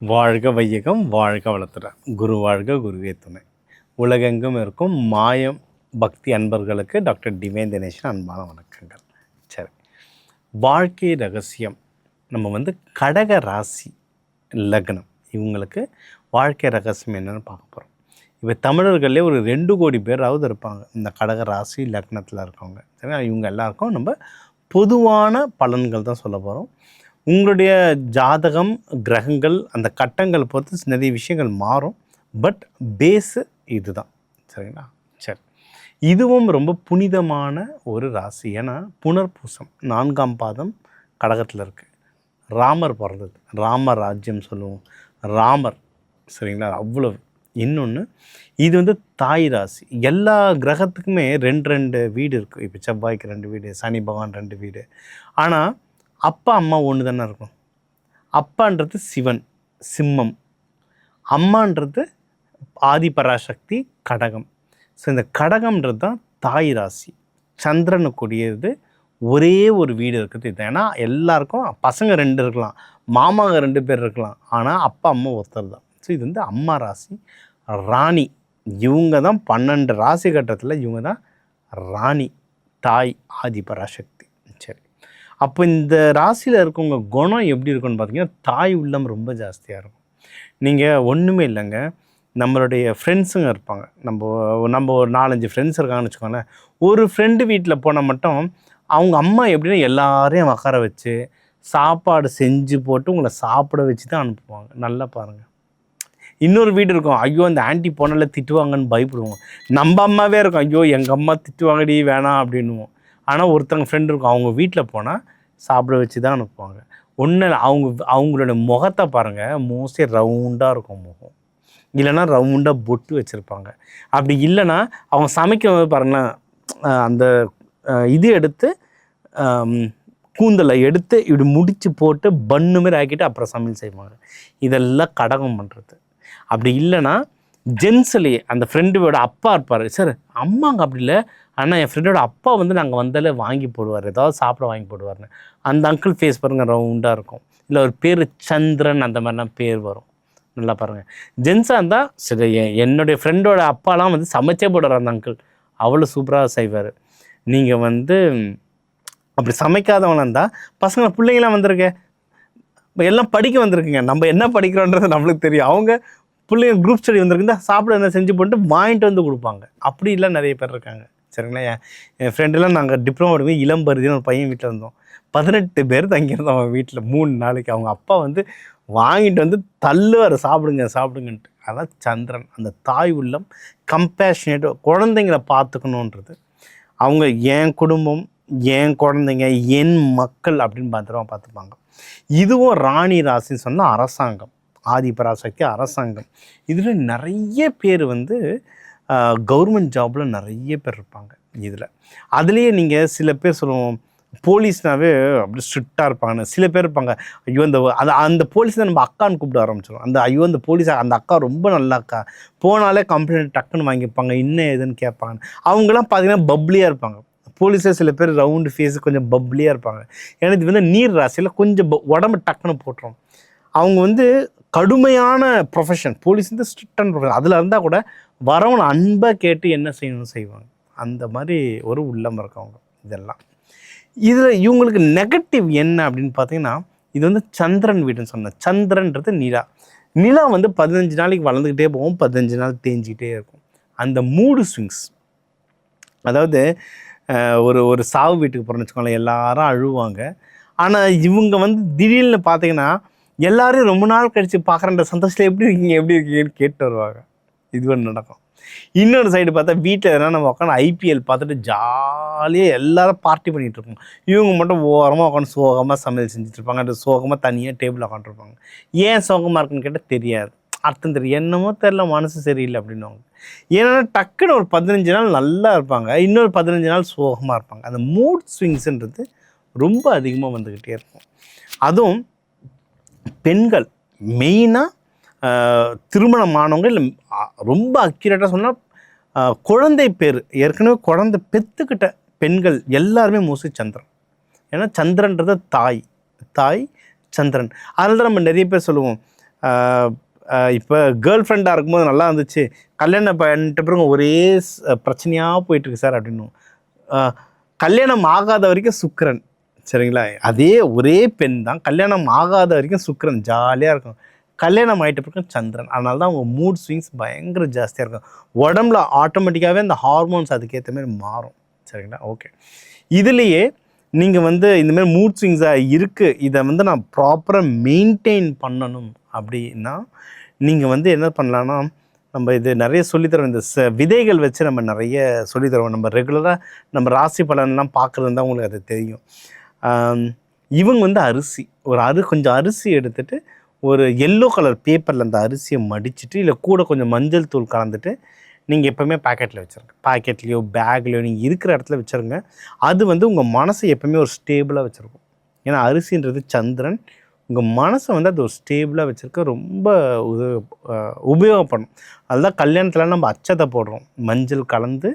வாழ்க வையகம் வாழ்க வளத்துடன் குரு வாழ்க குருவே துணை. உலகெங்கும் இருக்கும் மாயம் பக்தி அன்பர்களுக்கு டாக்டர் டிவைன் தினேஷன் அன்பான வணக்கங்கள். சரி, வாழ்க்கை ரகசியம். நம்ம கடக ராசி லக்னம் இவங்களுக்கு வாழ்க்கை ரகசியம் என்னென்னு பார்க்க போகிறோம். இப்போ தமிழர்களே ஒரு 2 கோடி பேராவது இருப்பாங்க இந்த கடக ராசி லக்னத்தில் இருக்கவங்க. சரி, இவங்க எல்லாருக்கும் நம்ம பொதுவான பலன்கள் தான் சொல்ல போகிறோம். உங்களுடைய ஜாதகம் கிரகங்கள் அந்த கட்டங்கள் பொறுத்து நிறைய விஷயங்கள் மாறும். பட் பேஸு இது தான். சரிங்களா? சரி, இதுவும் ரொம்ப புனிதமான ஒரு ராசி. ஏன்னா புனர்பூசம் 4ஆம் பாதம் கடகத்தில் இருக்குது. ராமர் பிறந்தது, ராமராஜ்யம் சொல்லுவோம், ராமர். சரிங்களா? அவ்வளவு. இன்னொன்று இது தாய் ராசி. எல்லா கிரகத்துக்குமே 2 வீடு இருக்குது. இப்போ செவ்வாய்க்கு 2 வீடு, சனி பகவான் 2 வீடு. ஆனால் அப்பா அம்மா ஒன்று தானே இருக்கும். அப்பான்றது சிவன் சிம்மம், அம்மான்றது ஆதிபராசக்தி கடகம். ஸோ இந்த கடகம்ன்றது தான் தாய் ராசி. சந்திரனுக்குரியது ஒரே ஒரு வீடு இருக்குது. இது ஏன்னா எல்லாருக்கும் பசங்க 2 இருக்கலாம், மாமாங்க 2 பேர் இருக்கலாம், ஆனால் அப்பா அம்மா ஒருத்தர் தான். ஸோ இது அம்மா ராசி. ராணி இவங்க தான் 12 ராசி கட்டத்தில் இவங்க தான் ராணி, தாய் ஆதிபராசக்தி. சரி, அப்போ இந்த ராசியில் இருக்கவங்க குணம் எப்படி இருக்குன்னு பார்த்தீங்கன்னா தாய் உள்ளம் ரொம்ப ஜாஸ்தியாக இருக்கும். நீங்கள் ஒன்றுமே இல்லைங்க, நம்மளுடைய ஃப்ரெண்ட்ஸுங்க இருப்பாங்க. நம்ம ஒரு 4-5 ஃப்ரெண்ட்ஸ் இருக்காங்கன்னு வச்சுக்கோங்களேன். ஒரு ஃப்ரெண்டு வீட்டில் போனால் மட்டும் அவங்க அம்மா எப்படின்னா எல்லாரையும் உட்கார வச்சு சாப்பாடு செஞ்சு போட்டு உங்களை சாப்பிட வச்சு தான் அனுப்புவாங்க. நல்லா பாருங்கள். இன்னொரு வீடு இருக்கும், ஐயோ அந்த ஆண்டி போனால திட்டுவாங்கன்னு பயப்படுவோம். நம்ம அம்மாவே இருக்கும், ஐயோ எங்கள் அம்மா திட்டுவாங்கடி வேணாம் அப்படின்னுவோம். ஆனால் ஒருத்தங்க ஃப்ரெண்டு இருக்கும், அவங்க வீட்டில் போனால் சாப்பிட வச்சு தான் அனுப்புவாங்க. ஒன்று அவங்களோட முகத்தை பாருங்கள், மோஸ்ட்லி ரவுண்டாக இருக்கும் முகம், இல்லைன்னா ரவுண்டாக பொட்டு வச்சுருப்பாங்க. அப்படி இல்லைன்னா அவங்க சமைக்கும் பாருங்களேன், அந்த இது எடுத்து கூந்தலை எடுத்து இப்படி முடித்து போட்டு பன்னு மாரி ஆக்கிட்டு அப்புறம் சமையல் செய்வாங்க. இதெல்லாம் கடகம் பண்ணுறது. அப்படி இல்லைன்னா ஜென்ஸ்லேயே அந்த ஃப்ரெண்டோட அப்பா இருப்பார், சார் அம்மாங்க அப்படி இல்லை, ஆனால் என் ஃப்ரெண்டோட அப்பா நாங்கள் வந்தாலே வாங்கி போடுவார், ஏதாவது சாப்பிட வாங்கி போடுவார்னு. அந்த அங்கிள் ஃபேஸ் பாருங்கள் ரவுண்டாக இருக்கும். இல்லை ஒரு பேர் சந்திரன் அந்த மாதிரிலாம் பேர் வரும். நல்லா பாருங்கள். ஜென்ஸாக இருந்தால் சரி, என்னுடைய ஃப்ரெண்டோட அப்பாலாம் சமைச்சே போடுறார் அந்த அங்கிள், அவ்வளோ சூப்பராக செய்வார். நீங்கள் அப்படி சமைக்காதவனாக இருந்தால் பசங்க பிள்ளைங்களாம் வந்திருக்கேன், எல்லாம் படிக்க வந்திருக்குங்க, நம்ம என்ன படிக்கிறோன்றது நம்மளுக்கு தெரியும். அவங்க பிள்ளைங்க குரூப் ஸ்டடி வந்திருக்குந்தா சாப்பிட என்ன செஞ்சு போட்டு வாங்கிட்டு கொடுப்பாங்க. அப்படி இல்லை நிறைய பேர் இருக்காங்க. சரிங்களா? என் ஃப்ரெண்டெல்லாம் நாங்கள் டிப்ளமோ எடுக்கும் இளம்பருதின்னு ஒரு பையன் வீட்டில் இருந்தோம். 18 பேர் தங்கியிருந்தோம் அவன் வீட்டில் 3 நாளைக்கு. அவங்க அப்பா வாங்கிட்டு தள்ளுவார், சாப்பிடுங்கன்ட்டு. அதான் சந்திரன், அந்த தாய் உள்ளம், கம்பேஷனேட், குழந்தைங்களை பார்த்துக்கணுன்றது. அவங்க என் குடும்பம், என் குழந்தைங்க, என் மக்கள் அப்படின்னு பார்த்துப்பாங்க. இதுவும் ராணி ராசின்னு சொன்னால் அரசாங்கம், ஆதிபராசக்தி அரசாங்கம். இதில் நிறைய பேர் கவர்மெண்ட் ஜாபில் நிறைய பேர் இருப்பாங்க. அதுலேயே நீங்கள் சில பேர் சொல்லுவோம் போலீஸ்னாவே அப்படி ஸ்ட்ரிக்டாக இருப்பாங்க. சில பேர் இருப்பாங்க, ஐயோ அந்த போலீஸ் தான் நம்ம அக்கான்னு கூப்பிட ஆரம்பிச்சிடும். ஐயோ அந்த போலீஸ் அந்த அக்கா ரொம்ப நல்ல அக்கா, போனாலே கம்ப்ளைண்ட் டக்குன்னு வாங்கிப்பாங்க, இன்னும் எதுன்னு கேட்பாங்க. அவங்களாம் பார்த்தீங்கன்னா பப்ளியாக இருப்பாங்க. போலீஸே சில பேர் ரவுண்டு ஃபேஸு கொஞ்சம் பப்ளியாக இருப்பாங்க. ஏன்னா இது நீர் ராசியில் கொஞ்சம் உடம்பு டக்குன்னு போட்டுரும். அவங்க கடுமையான ப்ரொஃபஷன், போலீஸ் ஸ்ட்ரிக்டான ப்ரொஃபஷன். அதில் இருந்தால் கூட வரவனை அன்பாக கேட்டு என்ன செய்யணும்னு செய்வாங்க. அந்த மாதிரி ஒரு உள்ளம் இருக்கவங்க இதெல்லாம். இதில் இவங்களுக்கு நெகட்டிவ் என்ன அப்படின்னு பார்த்தீங்கன்னா, இது சந்திரன் வீடுன்னு சொன்னேன். சந்திரன்றது நிலா. நிலா 15 நாளைக்கு வளர்ந்துக்கிட்டே போகும், 15 நாள் தேஞ்சிக்கிட்டே இருக்கும். அந்த மூடு ஸ்விங்ஸ், அதாவது ஒரு சாவு வீட்டுக்கு போகிறோன்னு வச்சுக்கோங்களேன், எல்லாரும் அழுவாங்க. ஆனால் இவங்க திடீர்னு பார்த்தீங்கன்னா எல்லோரும் ரொம்ப நாள் கழித்து பார்க்குறன்ற சந்தோஷத்தில் எப்படி இருக்கீங்கன்னு கேட்டு வருவாங்க. இது ஒன்று நடக்கும். இன்னொரு சைடு பார்த்தா வீட்டில் எதனா நம்ம உட்காந்து ஐபிஎல் பார்த்துட்டு ஜாலியாக எல்லோரும் பார்ட்டி பண்ணிகிட்டு இருப்போம். இவங்க மட்டும் ஓரமாக உட்காந்து சோகமாக சமையல் செஞ்சுட்ருப்பாங்க, அது சோகமாக தனியாக டேபிளில் உட்காந்துருப்பாங்க. ஏன் சோகமாக இருக்குன்னு கேட்டால் தெரியாது, அர்த்தம் தெரியும், என்னமோ தெரில, மனசு சரியில்லை அப்படின்வாங்க. ஏன்னா டக்குன்னு ஒரு 15 நாள் நல்லா இருப்பாங்க, இன்னொரு 15 நாள் சோகமாக இருப்பாங்க. அந்த மூட் ஸ்விங்ஸுன்றது ரொம்ப அதிகமாக வந்துக்கிட்டே இருக்கும். அதுவும் பெண்கள் மெயினாக திருமணமானவங்க, இல்லை ரொம்ப அக்யூரேட்டாக சொன்னால் குழந்தை பேர் ஏற்கனவே குழந்தை பெற்றுக்கிட்ட பெண்கள் எல்லாருமே மோஸ்ட்லி சந்திரன். ஏன்னா சந்திரன்றது தாய் சந்திரன். அதனால தான் நம்ம நிறைய பேர் சொல்லுவோம், இப்போ கேர்ள் ஃப்ரெண்டாக இருக்கும்போது நல்லா இருந்துச்சு, கல்யாணம் பண்ணிட்ட பிறகு ஒரே பிரச்சனையாக போயிட்டுருக்கு சார் அப்படின்னும். கல்யாணம் ஆகாத வரைக்கும் சுக்கிரன், சரிங்களா? அதே ஒரே பெண் தான், கல்யாணம் ஆகாத வரைக்கும் சுக்கிரன் ஜாலியாக இருக்கும். கல்யாணம் ஆகிட்ட பிறகு சந்திரன். அதனால தான் அவங்க மூட் ஸ்விங்ஸ் பயங்கர ஜாஸ்தியாக இருக்கும். உடம்புல ஆட்டோமேட்டிக்காகவே அந்த ஹார்மோன்ஸ் அதுக்கேற்ற மாதிரி மாறும், சரிங்களா? ஓகே, இதுலேயே நீங்கள் வந்து இந்தமாதிரி மூட் ஸ்விங்ஸாக இருக்குது, இதை வந்து நான் ப்ராப்பராக மெயின்டைன் பண்ணணும் அப்படின்னா நீங்கள் வந்து என்ன பண்ணலான்னா, நம்ம இது நிறைய சொல்லித்தரோம். இந்த விதைகள் வச்சு நம்ம நிறைய சொல்லித்தரோம். நம்ம ரெகுலராக நம்ம ராசி பலன்லாம் பார்க்குறது தான் உங்களுக்கு அது தெரியும். இவங்க வந்து அரிசி கொஞ்சம் அரிசி எடுத்துகிட்டு ஒரு எல்லோ கலர் பேப்பரில் அந்த அரிசியை மடிச்சுட்டு, இல்லை கூட கொஞ்சம் மஞ்சள் தூள் கலந்துட்டு நீங்கள் எப்போவுமே பாக்கெட்டில் வச்சுருங்க. பாக்கெட்லேயோ பேக்லேயோ நீங்கள் இருக்கிற இடத்துல வச்சுருங்க. அது வந்து உங்கள் மனசை எப்போவுமே ஒரு ஸ்டேபிளாக வச்சுருக்கும். ஏன்னா அரிசின்றது சந்திரன், உங்கள் மனசை வந்து அது ஒரு ஸ்டேபிளாக வச்சுருக்க ரொம்ப உபயோகப்படும். அதுதான் கல்யாணத்தில் நம்ம அச்சத்தை போடுறோம், மஞ்சள் கலந்து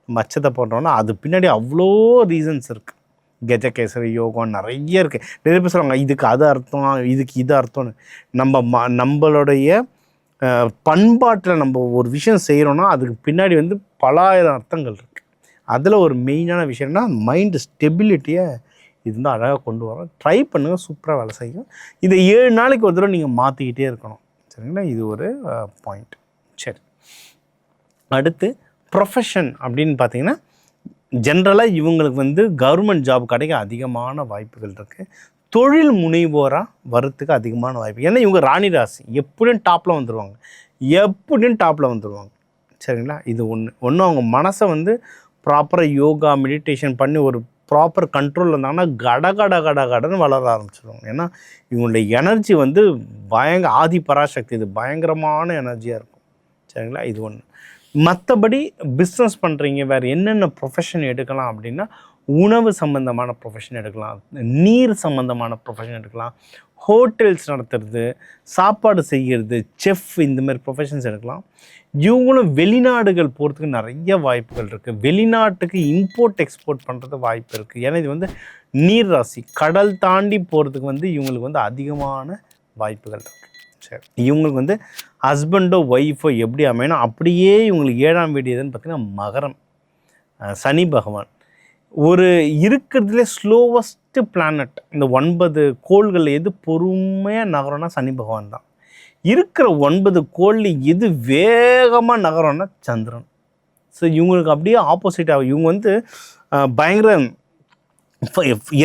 நம்ம அச்சத்தை போடுறோம்னா அது பின்னாடி அவ்வளோ ரீசன்ஸ் இருக்குது. கஜகேசரி யோகம் நிறைய இருக்குது. நிறைய பேர் சொல்லுவாங்க இதுக்கு அது அர்த்தம், இதுக்கு இது அர்த்தம்னு. நம்மளுடைய பண்பாட்டில் நம்ம ஒரு விஷயம் செய்கிறோன்னா அதுக்கு பின்னாடி வந்து பலாயிரம் அர்த்தங்கள் இருக்குது. அதில் ஒரு மெயினான விஷயம்னா மைண்டு ஸ்டெபிலிட்டியை இது வந்து அழகாக கொண்டு வரோம். ட்ரை பண்ணுங்கள், சூப்பராக வேலை செய்யும். இதை 7 நாளைக்கு ஒரு தடவை நீங்கள் மாற்றிக்கிட்டே இருக்கணும், சரிங்களா? இது ஒரு பாயிண்ட். சரி, அடுத்து ப்ரொஃபஷன் அப்படின்னு பார்த்தீங்கன்னா, ஜென்ரலாக இவங்களுக்கு வந்து கவர்மெண்ட் ஜாப் கிடைக்க அதிகமான வாய்ப்புகள் இருக்குது. தொழில் முனைவோராக வரத்துக்கு அதிகமான வாய்ப்பு. ஏன்னா இவங்க ராணி ராசி, எப்படியும் டாப்பில் வந்துடுவாங்க, சரிங்களா? இது ஒன்று அவங்க மனசை வந்து ப்ராப்பராக யோகா மெடிடேஷன் பண்ணி ஒரு ப்ராப்பர் கண்ட்ரோல் இருந்தாங்கன்னா கடன்னு வளர ஆரம்பிச்சிடுவாங்க. ஏன்னா இவங்களுடைய எனர்ஜி வந்து ஆதி பராசக்தி, இது பயங்கரமான எனர்ஜியாக இருக்கும், சரிங்களா? இது ஒன்று. மற்றபடி பிஸ்னஸ் பண்ணுறீங்க, வேறு என்னென்ன ப்ரொஃபஷன் எடுக்கலாம் அப்படின்னா, உணவு சம்மந்தமான ப்ரொஃபஷன் எடுக்கலாம், நீர் சம்மந்தமான ப்ரொஃபஷன் எடுக்கலாம், ஹோட்டல்ஸ் நடத்துறது, சாப்பாடு செய்கிறது, செஃப், இந்த மாதிரி ப்ரொஃபஷன்ஸ் எடுக்கலாம். இவங்களும் வெளிநாடுகள் போகிறதுக்கு நிறைய வாய்ப்புகள் இருக்குது. வெளிநாட்டுக்கு இம்போர்ட் எக்ஸ்போர்ட் பண்ணுறது வாய்ப்பு இருக்குது. ஏன்னா இது வந்து நீர் ராசி, கடல் தாண்டி போகிறதுக்கு வந்து இவங்களுக்கு வந்து அதிகமான வாய்ப்புகள் இருக்குது. சரி, இவங்களுக்கு வந்து ஹஸ்பண்டோ ஒய்ஃபோ எப்படி அமையணும், அப்படியே இவங்களுக்கு 7ஆம் வீடு எதுன்னு பார்த்திங்கன்னா மகரம், சனி பகவான். ஒரு இருக்கிறதுலே ஸ்லோவஸ்ட்டு பிளானட், இந்த 9 கோள்கள் எது பொறுமையாக நகரம்னா சனி பகவான் தான். இருக்கிற 9 கோளில் எது வேகமாக நகரம்னா சந்திரன். ஸோ இவங்களுக்கு அப்படியே ஆப்போசிட்டாக இவங்க வந்து பயங்கர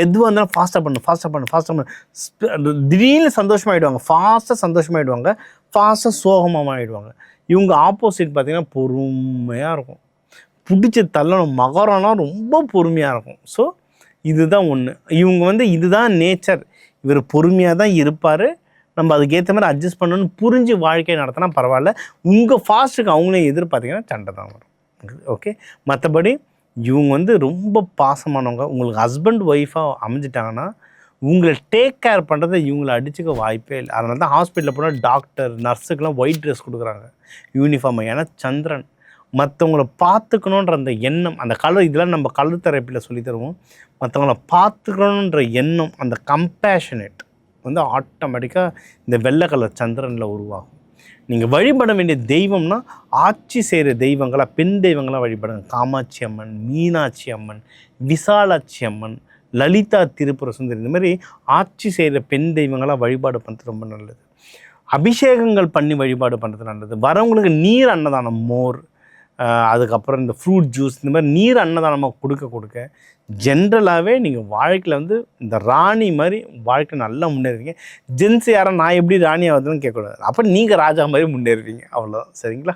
எதுவாக இருந்தாலும் ஃபாஸ்ட்டாக பண்ணு, திடீர்னு சந்தோஷமாகிடுவாங்க, ஃபாஸ்ட்டாக சோகமாகிடுவாங்க. இவங்க ஆப்போசிட் பார்த்திங்கன்னா பொறுமையாக இருக்கும், பிடிச்சி தள்ளணும். மகரம்னா ரொம்ப பொறுமையாக இருக்கும். ஸோ இதுதான் ஒன்று. இவங்க வந்து இதுதான் நேச்சர், இவர் பொறுமையாக தான் இருப்பார், நம்ம அதுக்கேற்ற மாதிரி அட்ஜஸ்ட் பண்ணணும்னு புரிஞ்சு வாழ்க்கையை நடத்தினா பரவாயில்ல. உங்கள் ஃபாஸ்ட்டுக்கு அவங்களே எதிர்பார்த்திங்கன்னா சண்டை தான் வரும். ஓகே, மற்றபடி இவங்க வந்து ரொம்ப பாசமானவங்க. உங்களுக்கு ஹஸ்பண்ட் ஒய்ஃபாக அமைஞ்சிட்டாங்கன்னா உங்களை டேக் கேர் பண்ணுறதை இவங்களை அடிச்சுக்க வாய்ப்பே இல்லை. அதனால தான் ஹாஸ்பிட்டலில் போனால் டாக்டர் நர்ஸுக்கெலாம் ஒயிட் ட்ரெஸ் கொடுக்குறாங்க, யூனிஃபார்மை. ஏன்னா சந்திரன் மற்றவங்கள பார்த்துக்கணுன்ற அந்த எண்ணம், அந்த கலர், இதெல்லாம் நம்ம கலர் தெரப்பியில் சொல்லி தருவோம். மற்றவங்கள பார்த்துக்கணுன்ற எண்ணம், அந்த கம்பேஷனேட் வந்து ஆட்டோமேட்டிக்காக இந்த வெள்ளை கலர் சந்திரனில் உருவாகும். நீங்கள் வழிபட வேண்டிய தெய்வம்னா ஆட்சி செய்கிற தெய்வங்களாக, பெண் தெய்வங்களாக வழிபடுங்க. காமாட்சி அம்மன், மீனாட்சி அம்மன், விசாலாட்சி அம்மன், லலிதா திரிபுர சுந்தரி, இந்த மாதிரி ஆட்சி செய்கிற பெண் தெய்வங்களாக வழிபாடு பண்ணுறது ரொம்ப நல்லது. அபிஷேகங்கள் பண்ணி வழிபாடு பண்ணுறது நல்லது. வரவங்களுக்கு நீர் அன்னதானம், மோர், அதுக்கப்புறம் இந்த ஃப்ரூட் ஜூஸ், இந்த மாதிரி நீர் அன்னதானமாக கொடுக்க ஜென்ரலாகவே நீங்கள் வாழ்க்கையில் வந்து இந்த ராணி மாதிரி வாழ்க்கை நல்லா முன்னேறுவீங்க. ஜென்ஸ் யாரும் நான் எப்படி ராணி ஆகுதுன்னு கேட்கக்கூடாது, அப்போ நீங்கள் ராஜா மாதிரி முன்னேறுவீங்க, அவ்வளோதான், சரிங்களா?